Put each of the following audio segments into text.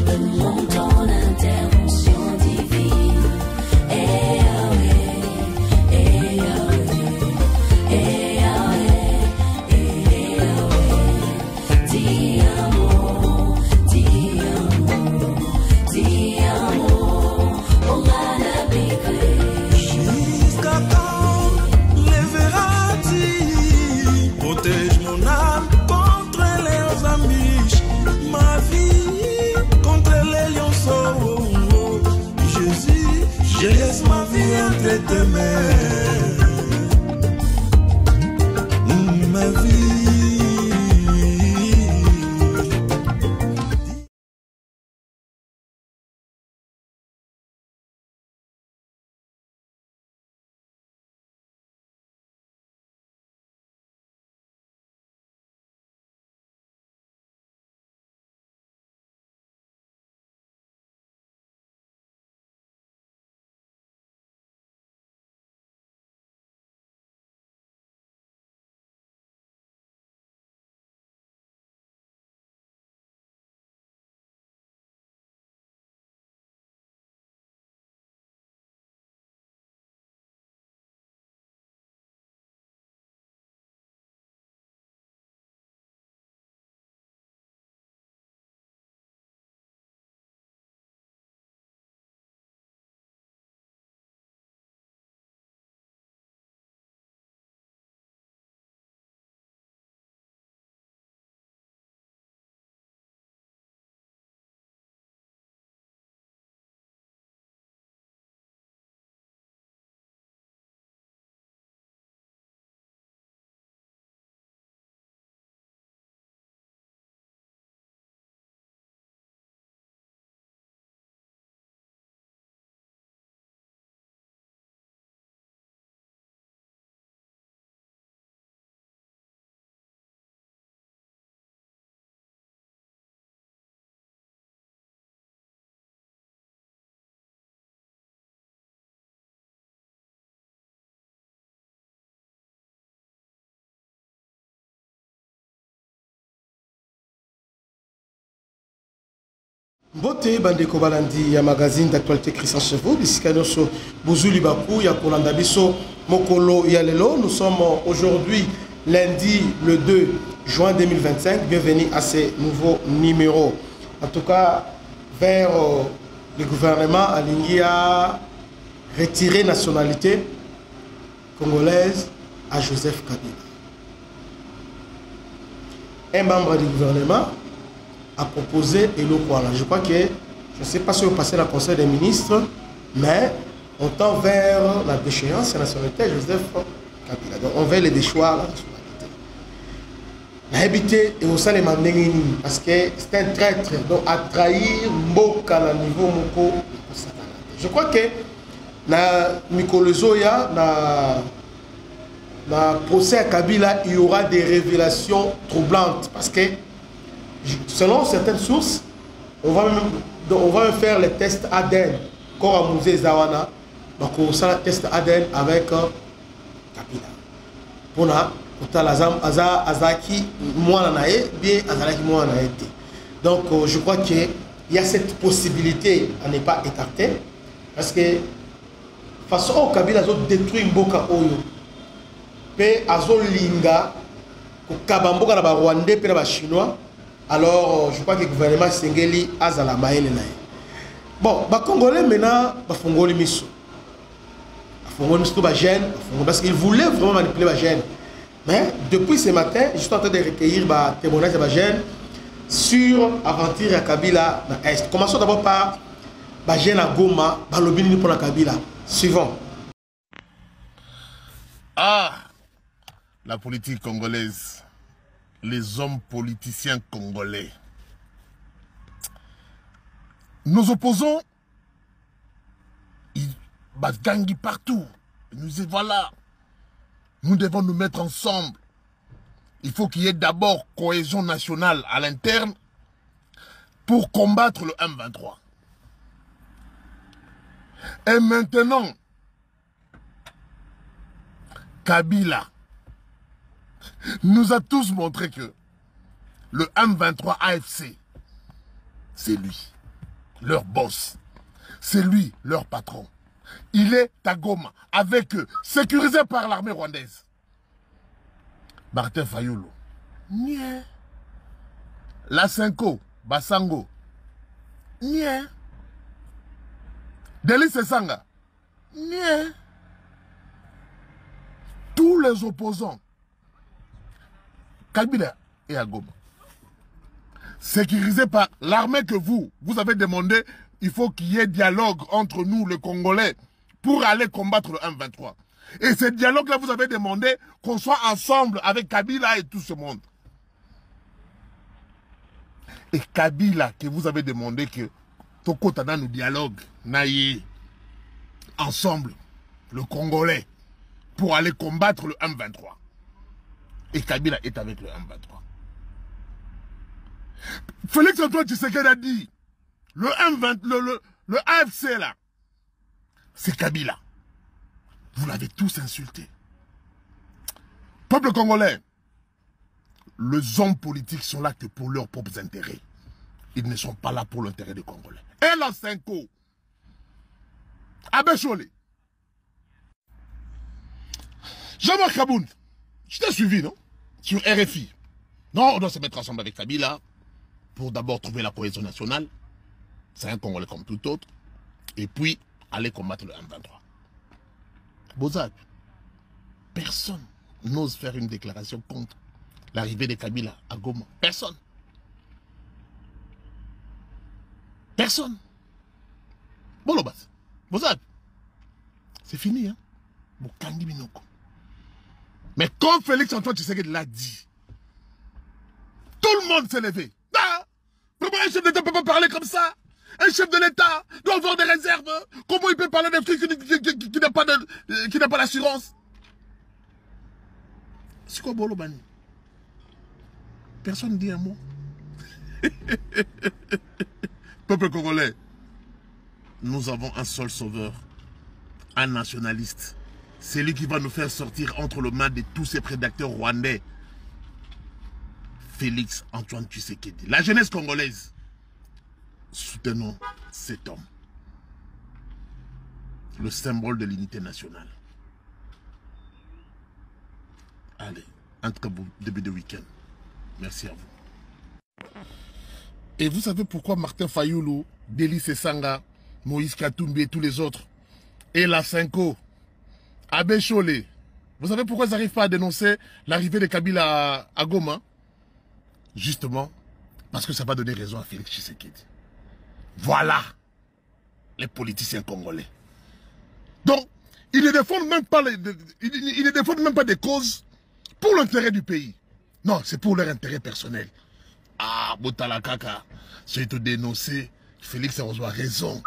demande ton intervention divine. Eh Yahweh, eh Yahweh, eh Yahweh, eh Yahweh. Ti amo, ti amo, ti amo. Oh jusqu'à quand les verras-tu? Protège mon âme contre les amiches, ma vie contre les lionceaux. Jésus, je laisse ma vie entre tes mains. Ma vie. Mbote bandeko balandi ya magazine d'actualité Christian Chevaux bisika nyonso bozuli baku ya kolanda biso mokolo ya lelo. Nous sommes aujourd'hui lundi le 2 juin 2025. Bienvenue à ce nouveau numéro. En tout cas, vers le gouvernement aligné à retirer nationalité congolaise à Joseph Kabila. Un membre du gouvernement a proposé Elo Kouala. Je crois que, je ne sais pas si vous passez le conseil des ministres, mais on tend vers la déchéance de la nationalité Joseph Kabila. Donc on veut le déchoir la nationalité. La habité et au sein de Mandengini, parce que c'est un traître, donc à trahir Mboka à niveau Moko. Je crois que na Mikolo Zoya, na procès à Kabila, il y aura des révélations troublantes, parce que selon certaines sources, on va même faire les tests ADN. Comme à Musée Zawana, on va le test ADN avec Kabila. Pour Azaki, moi, bien Azaki, moi, donc, je crois qu'il y a cette possibilité à ne pas écarter. Parce que, de toute façon, Kabila a détruit Mboka Oyo. Pe Azo Linga, Kabamboka na Rwandais, pe na Chinois. Alors, je crois que le gouvernement Sengeli a la maïle. Bon, les Congolais maintenant, ils font les missions. Ils font les missions parce qu'ils voulaient vraiment manipuler les jeunes. Mais depuis ce matin, je suis en train de recueillir des témoignages de jeunes sur l'aventure à Kabila dans l'Est. Commençons d'abord par les jeunes à Goma, dans le Bénin pour la Kabila. Suivant. Ah, la politique congolaise. Les hommes politiciens congolais. Nos opposants, ils battent partout. Nous disons, voilà, nous devons nous mettre ensemble. Il faut qu'il y ait d'abord cohésion nationale à l'interne pour combattre le M23. Et maintenant, Kabila nous a tous montré que le M23 AFC, c'est lui. leur boss. C'est lui, leur patron. Il est à Goma, avec eux, sécurisé par l'armée rwandaise. Martin Fayulu. Nie. La Cinco, Basango. Nie. Delis Sanga. Nie. Tous les opposants. Kabila et à Goma. Sécurisé par l'armée que vous avez demandé, il faut qu'il y ait dialogue entre nous, les Congolais, pour aller combattre le M23. Et ce dialogue-là, vous avez demandé qu'on soit ensemble avec Kabila et tout ce monde. Et Kabila, que vous avez demandé que Toko Tana nous dialogue, naïe, ensemble, le Congolais, pour aller combattre le M23. Et Kabila est avec le M23. Félix Antoine Tshisekedi a dit, le M20, le AFC là, c'est Kabila. Vous l'avez tous insulté. Peuple congolais, les hommes politiques sont là que pour leurs propres intérêts. Ils ne sont pas là pour l'intérêt des Congolais. Et la Cinco, Abécholé, Jean-Marc Kaboun, je t'ai suivi, non? Sur RFI. Non, on doit se mettre ensemble avec Kabila pour d'abord trouver la cohésion nationale. C'est un Congolais comme tout autre. Et puis, aller combattre le M23. Bozak, personne n'ose faire une déclaration contre l'arrivée de Kabila à Goma. Personne. Personne. Bolobas, Bozak, c'est fini, hein? Bokangi Binoko. Mais comme Félix Antoine Tshisekedi l'a dit, tout le monde s'est levé. Ah, comment un chef d'État ne peut pas parler comme ça? Un chef de l'État doit avoir des réserves. Comment il peut parler d'un truc qui n'a pas d'assurance? C'est quoi Bolobani? Personne ne dit un mot. Peuple congolais, nous avons un seul sauveur, un nationaliste. C'est lui qui va nous faire sortir entre les mains de tous ces prédateurs rwandais. Félix Antoine Tshisekedi. La jeunesse congolaise, soutenons cet homme. Le symbole de l'unité nationale. Allez, un très beau début de week-end. Merci à vous. Et vous savez pourquoi Martin Fayulu, Delis Sanga, Moïse Katumbi et tous les autres, et la Cinco, Abécholé, vous savez pourquoi ils n'arrivent pas à dénoncer l'arrivée de Kabila à Goma? Justement, parce que ça va donner raison à Félix Tshisekedi. Voilà les politiciens congolais. Donc, ils ne défendent même pas, ils ne défendent même pas des causes pour l'intérêt du pays. Non, c'est pour leur intérêt personnel. Ah, Botala Kaka, c'est de dénoncer, Félix a raison.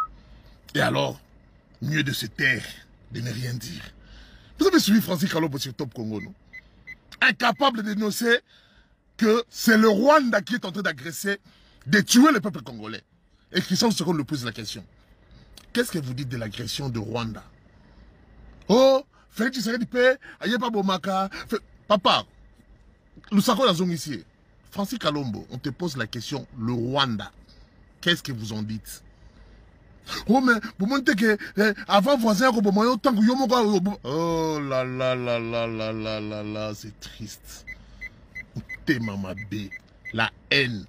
Et alors, mieux de se taire, de ne rien dire. Vous avez suivi Francis Kalombo sur Top Congo, non? Incapable de dénoncer que c'est le Rwanda qui est en train d'agresser, de tuer le peuple congolais. Et Christian Seconde lui pose la question. Qu'est-ce que vous dites de l'agression de Rwanda? Oh, Félix Tshisekedi Pé, Ayeba Bomaka. Papa, nous savons la zone ici. Francis Kalombo, on te pose la question, le Rwanda. Qu'est-ce que vous en dites? Oh, mais vous montrez que avant voisin, oh là là là là là là là là, c'est triste. La haine,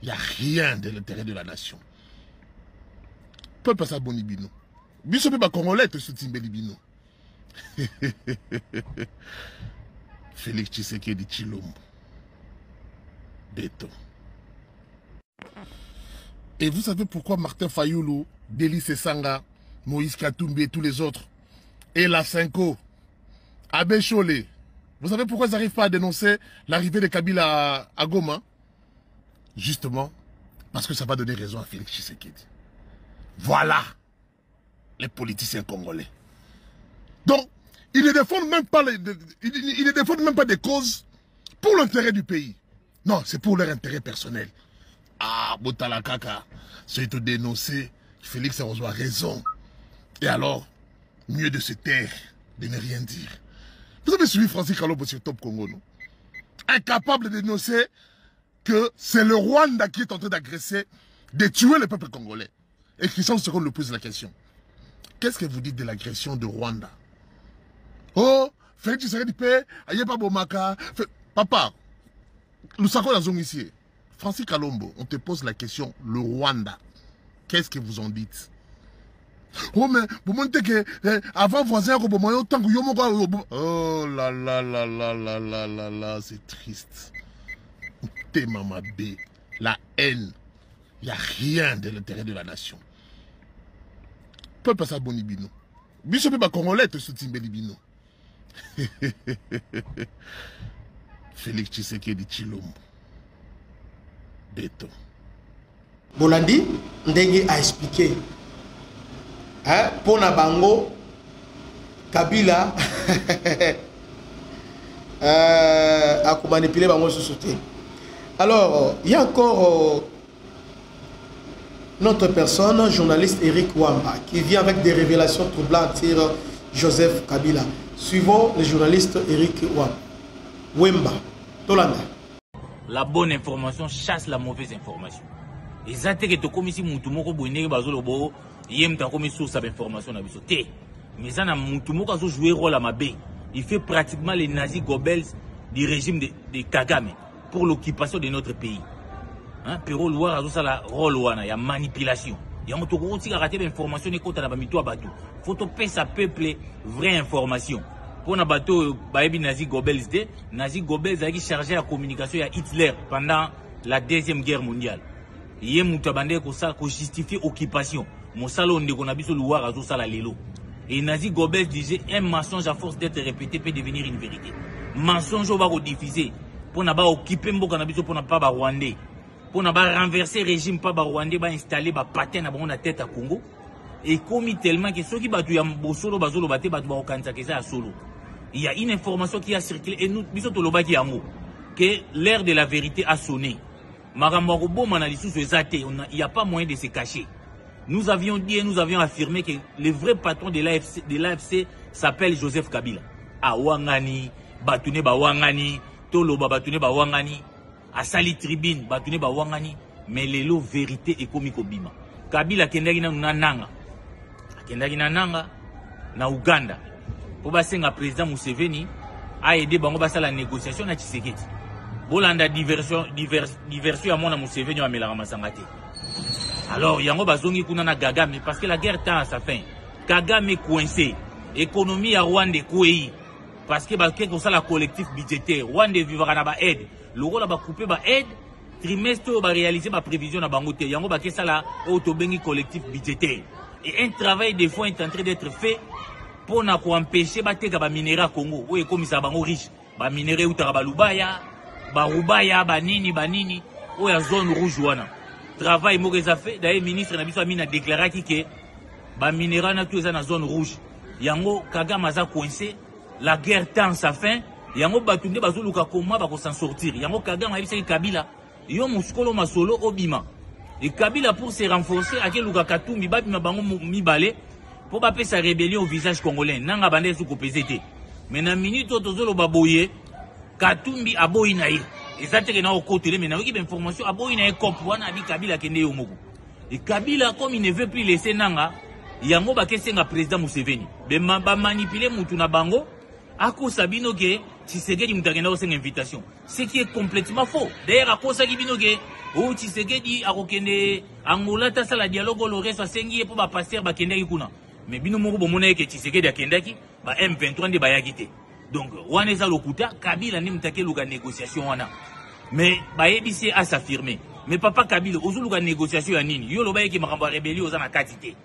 il n'y a rien de l'intérêt de la nation. Peuple ça bonibino. Biso pe ba Congolais te soutient Belibino. Félix Tshisekedi Tshilombo. Béton. Et vous savez pourquoi Martin Fayulu, Delis Sanga, Moïse Katumbi et tous les autres, et la Cinco, Abécholé, vous savez pourquoi ils n'arrivent pas à dénoncer l'arrivée de Kabila à Goma? Justement, parce que ça va donner raison à Félix Tshisekedi. Voilà les politiciens congolais. Donc, ils ne défendent même pas, ils ne défendent même pas des causes pour l'intérêt du pays. Non, c'est pour leur intérêt personnel. Ah, Botala Kaka, c'est de dénoncer, Félix a raison. Et alors, mieux de se taire, de ne rien dire. Vous avez suivi Francis Kalombo sur Top Congo, non? Incapable de dénoncer que c'est le Rwanda qui est en train d'agresser, de tuer le peuple congolais. Et Christian Sekon lui pose la question. Qu'est-ce que vous dites de l'agression de Rwanda? Oh, Félix Tshisekedi Pe, Ayepa Bomaka. Papa, nous savons la zone ici. Francis Kalombo, on te pose la question, le Rwanda. Qu'est-ce que vous en dites? Oh, mais vous montrez que avant voisin, oh là là là là là là là là, c'est triste. La haine, il n'y a rien de l'intérêt de la nation. Peuple ça bonibino. Bishop pas congolais te soutient Belibino. Félix Tshisekedi Tshilombo. Béton. Bolandi, Ndenge a expliqué. Hein, pour Nabango, Kabila a manipulé Bango société. Alors, il y a encore notre personne, journaliste Eric Wamba, qui vient avec des révélations troublantes sur Joseph Kabila. Suivons le journaliste Eric Wamba. Tolanda. La bonne information chasse la mauvaise information. Et ça, c'est que tu comme ici, Moutoumoko, Bouiné, Bazolobo, Yem, tu as comme source d'information. Mais ça, Moutoumoko a joué rôle à Mabé. Il fait pratiquement les nazis Goebbels du régime de Kagame pour l'occupation de notre pays. Hein? Pero Loire a la rôle, il y a manipulation. Il y a aussi raté l'information et quand on a mis toi bateau. Faut que ça peuple vraie information. Pour un bateau, Nazi Goebbels, Nazi Goebbels a chargé la communication à Hitler pendant la Deuxième Guerre mondiale. Il y a un qui justifie l'occupation. Mon salon de Konabiso Loire a la lelo. Et Nazi Goebbels disait un mensonge à force d'être répété peut devenir une vérité. Mensonge va rediffuser. Pour ne pas occuper Mboka pour ne pas Rwandais. Pour ne pas renverser le régime pas Rwandais, va installer un patin à la tête à Congo. Et comme tellement que ceux qui battent solo bazolo baté battu au Kansakesa à solo. Il y a une information qui a circulé et nous bisous to lobaki yango que l'heure de la vérité a sonné. Marambo manalisu il n'y a pas moyen de se cacher. Nous avions dit et nous avions affirmé que le vrai patron de l'AFC s'appelle Joseph Kabila. A Wangani, Batune ba Wangani, Toloba Batune ba Wangani, a Sali Tribune Batune ba Wangani, mais les lots vérité et comique bima. Kabila kendaki na nanga. Kendaki na nanga na Uganda. Pour passer un président Museveni a aidé bango basa la négociation na Tshisekedi. Bolanda diversion à mon Museveni à Melama Sangate. Alors yango bazongi kuna na Kagame parce que la guerre tend à sa fin. Kagame est coincé. Économie à Rwanda est parce que comme ça la collectif budgétaire Rwanda vivra na ba aide. Le rôle ba couper ba aide trimestre ba réaliser ba prévision na bango te. Yango ba kesa la autobengi collectif budgétaire. Et un travail de fond est en train d'être fait pour empêcher bateka ba minéraux Congo. Oui, comme ça bango riche. Ba minéraux utara ba Lubaya, ba Rubaya, ba nini, ou ya zone rouge wana. Travail mauvais fait. D'ailleurs, ministre Nabiso Amina a déclaré que ba minéraux na tout na zone rouge. Yango Kagame aza coincé, la guerre tend sa fin. Yango batunde bazoluka comment ba ko s'en sortir. Yango Kagame a dit Kabila, yo muskolo masolo obima. Et Kabila pour se renforcer a keluka katumbi ba bima bango mibale. Pour pas sa rébellion au visage congolais, nanga bande sous copézete. Mais na minute tozolo baboye, Katumbi aboyi na ye. Et ça te na au côté mais na qui information aboyi na ye kopwana abi Kabila kende yo moko. Et Kabila comme il ne veut plus laisser nanga, yango ba kesenga président Museveni. Ba manipuler mutu na bango, ako sabino ke Tshisekedi mutagenda osenga invitation. Ce qui est complètement faux. D'ailleurs ako sabino ke o Tshisekedi akokende Angola ta sala dialogue le reste asengi pour ba passer ba kende kuna. Mais bino moko bomona ke Tshisekedi akendaki ba M23 nde bayaki te. Donc wana eza lokuta Kabila ndi mutake luka négociation wana. Mais bayebisi à s'affirmer. Mais papa Kabila ozuluka négociation ya nini? Yo loba yeki makambo rébellion oza na katité.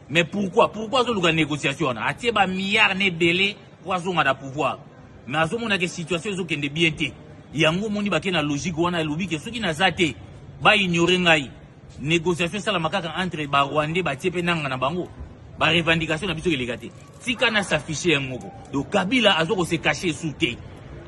Mais pourquoi ozuluka négociation wana? Atie ba milliard ne belé pour azonga da pouvoir. Mais azomona ke situation zo kende bien te. Yango moni ba na logique wana lobi ke soki na zate ba ignorer ngai. Négociation sala makaka entre ba Rwandais ba tiepe nanga na bango. Ba revendication na biso kelegate. Tika na s'afficher un moko. Donc Kabila azoko se cacher sous te.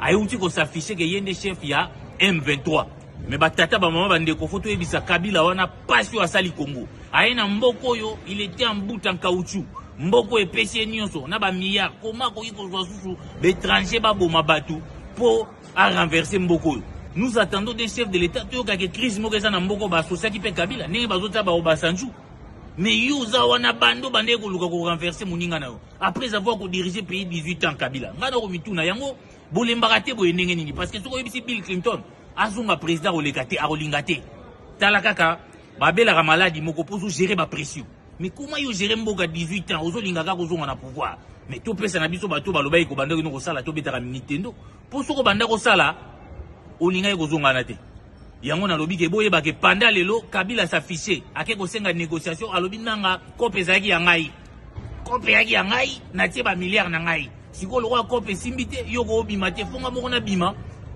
Ayuti ko s'afficher que yende chef ya M23. Mais ba tata ba maman bande ko photo ebisa Kabila wana passion asali Congo. Aina mboko yo, il était en bout en caoutchouc. Mboko epesi nyonso na ba milliard. Comment ko iko zosusu l'étranger ba boma batu pour à renverser mboko yo. Nous attendons des chefs de l'État to ka crise moko za na mboko ba sosa ki pe Kabila. Ningi bazota ba Obasanjo. Mais Yuza wana bando bande ko luka ko renverser moninga na yo. Après avoir dirigé pays 18 ans Kabila. Ngana ko mituna yango bolemba te boye ndenge nini parce que soko yebisi Bill Clinton azunga président olekate a olingate. Tala kaka babela ka maladi moko pozo gérer ba pression. Mais comment yo gérer mboka 18 ans ozo lingaka ko zonga na pouvoir. Mais to pesa na biso bato baloba ko banda ko sala to betaka Nintendo. Po soko banda ko sala olinga ko zonga na te. Yango na lobi ke boye ba ke panda lelo Kabila s'afficher ake ko senga négociation alobi nanga kope zaki ya ngai. Kope yaki ya ngai na tie ba milliard na ngai. Siko lo wa kope simbite yoko obima te fonga moko na bima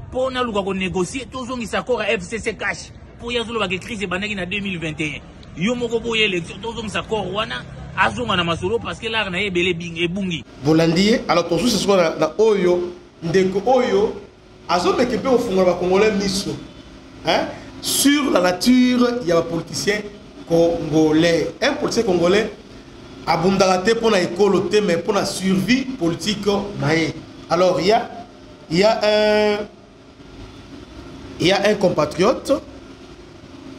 po na luka ko négocier tozongi sakora FCC cash po yazolo ba ke crise bandaki na 2021. Yo moko boye élection tozongi sakora wana azonga na masolo parce que là na ebele bing ebungi. Bolandi alors ton sous ce soir na oyo ndeko oyo azobeke pe ofunga ba congolais miso. Hein? Sur la nature, il y a un politicien congolais. Un politicien congolais a bundalate pour la école, mais pour la survie politique. Alors, il y a un compatriote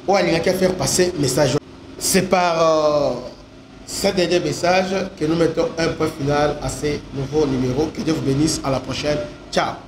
où il y a qu'à faire passer message. C'est par ce dernier message que nous mettons un point final à ces nouveaux numéros. Que Dieu vous bénisse. À la prochaine. Ciao.